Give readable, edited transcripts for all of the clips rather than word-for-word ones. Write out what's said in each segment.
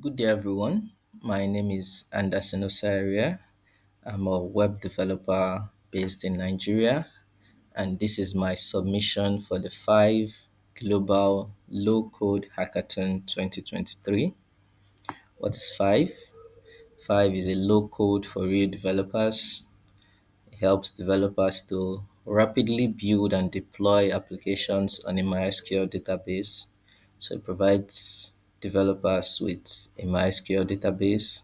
Good day, everyone. My name is Anderson Osaria. I'm a web developer based in Nigeria, and this is my submission for the Five Global Low-Code Hackathon 2023. What is Five? Five is a low code for real developers. It helps developers to rapidly build and deploy applications on a MySQL database. So it provides developers with a MySQL database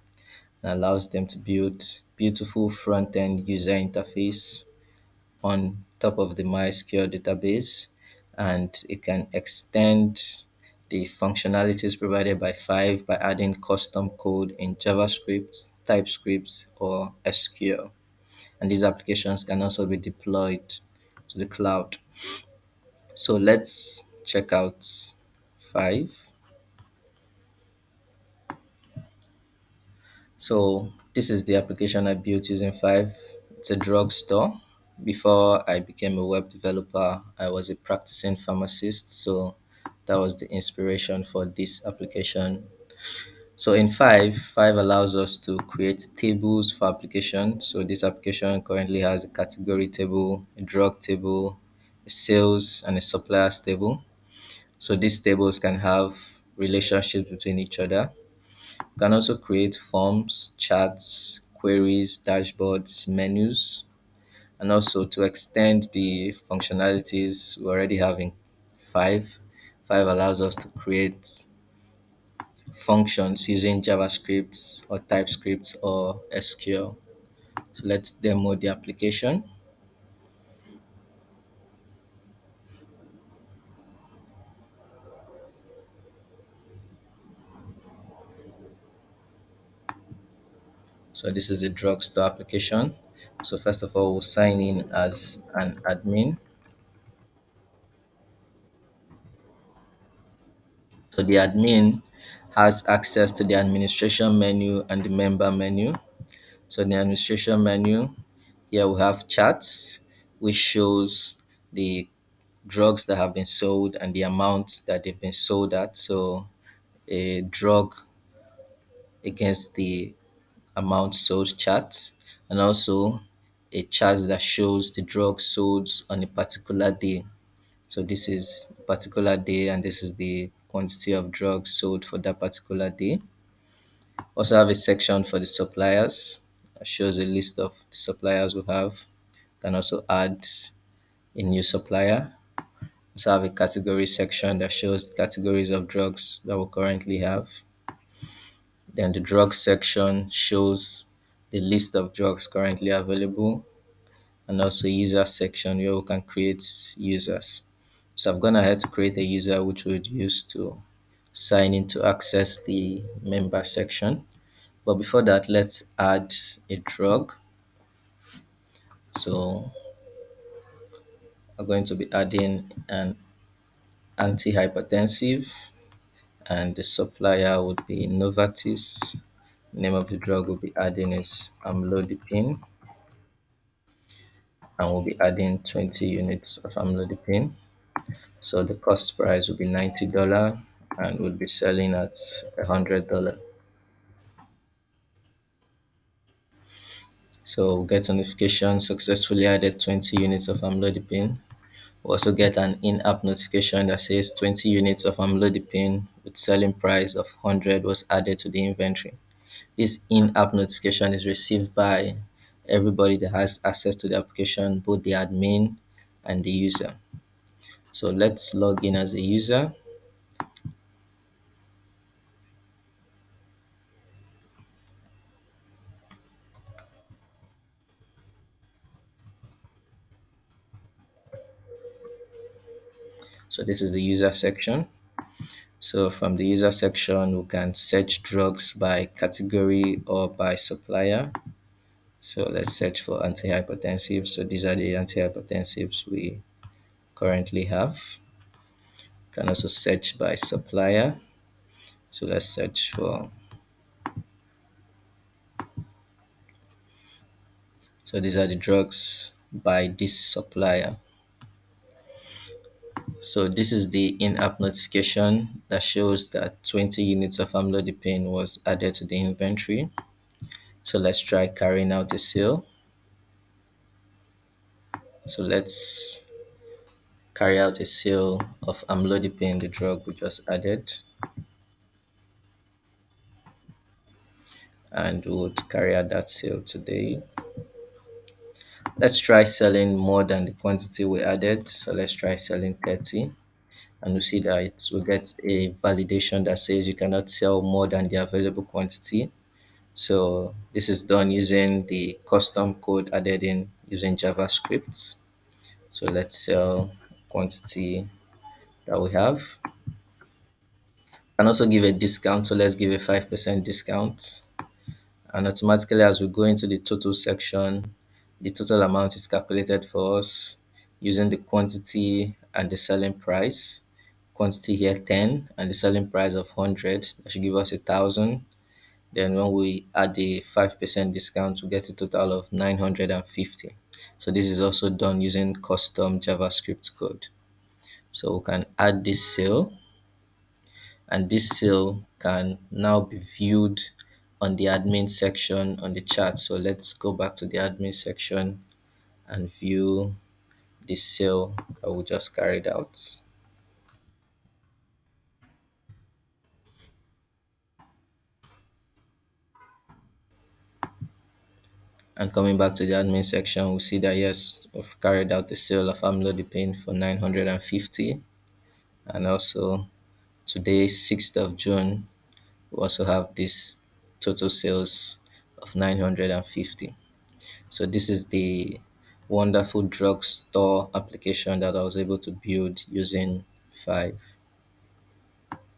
and allows them to build beautiful front-end user interface on top of the MySQL database, and it can extend the functionalities provided by Five by adding custom code in JavaScript, TypeScript, or SQL. And these applications can also be deployed to the cloud. So let's check out Five. So this is the application I built using Five. It's a drugstore. Before I became a web developer, I was a practicing pharmacist. So that was the inspiration for this application. So in Five allows us to create tables for application. So this application currently has a category table, a drug table, a sales, and a suppliers table. So these tables can have relationships between each other. You can also create forms, charts, queries, dashboards, menus, and also to extend the functionalities we already have in Five. Five allows us to create functions using JavaScript or TypeScript or SQL. So let's demo the application. So this is a drugstore application. So first of all, we'll sign in as an admin. So the admin has access to the administration menu and the member menu. So in the administration menu, here we have charts, which shows the drugs that have been sold and the amounts that they've been sold at. So a drug against the amount sold chart, and also a chart that shows the drug sold on a particular day. So this is a particular day, and this is the quantity of drugs sold for that particular day. Also have a section for the suppliers that shows a list of the suppliers we have. Can also add a new supplier. Also have a category section that shows the categories of drugs that we currently have. Then the drugs section shows the list of drugs currently available, and also user section where we can create users. So I've gone ahead to create a user which we'd use to sign in to access the member section. But before that, let's add a drug. So I'm going to be adding an antihypertensive, and the supplier would be Novartis. Name of the drug we'll be adding is amlodipine, and we'll be adding 20 units of amlodipine. So the cost price will be $90 and we'll be selling at $100. So we'll get a notification successfully added 20 units of amlodipine. We'll also get an in-app notification that says 20 units of amlodipine with selling price of 100 was added to the inventory. This in-app notification is received by everybody that has access to the application, both the admin and the user. So let's log in as a user. So this is the user section. So from the user section, we can search drugs by category or by supplier. So let's search for antihypertensives. So these are the antihypertensives we currently have. Can also search by supplier. So let's search for, so these are the drugs by this supplier. So this is the in-app notification that shows that 20 units of amlodipine was added to the inventory. So let's try carrying out a sale. So let's carry out a sale of amlodipine, the drug we just added, and we would carry out that sale today. Let's try selling more than the quantity we added. So let's try selling 30, and we see that it will get a validation that says you cannot sell more than the available quantity. So this is done using the custom code added in using JavaScript. So let's sell quantity that we have, and also give a discount. So let's give a 5% discount. And automatically, as we go into the total section, the total amount is calculated for us using the quantity and the selling price. Quantity here 10 and the selling price of 100. That should give us 1,000. Then when we add the 5% discount, we get a total of 950. So this is also done using custom JavaScript code. So we can add this sale, and this sale can now be viewed on the admin section on the chart. So let's go back to the admin section and view the sale that we just carried out. And coming back to the admin section, we see that yes, we've carried out the sale of amlodipine for 950. And also today, 6th of June, we also have this total sales of 950. So this is the wonderful drugstore application that I was able to build using Five.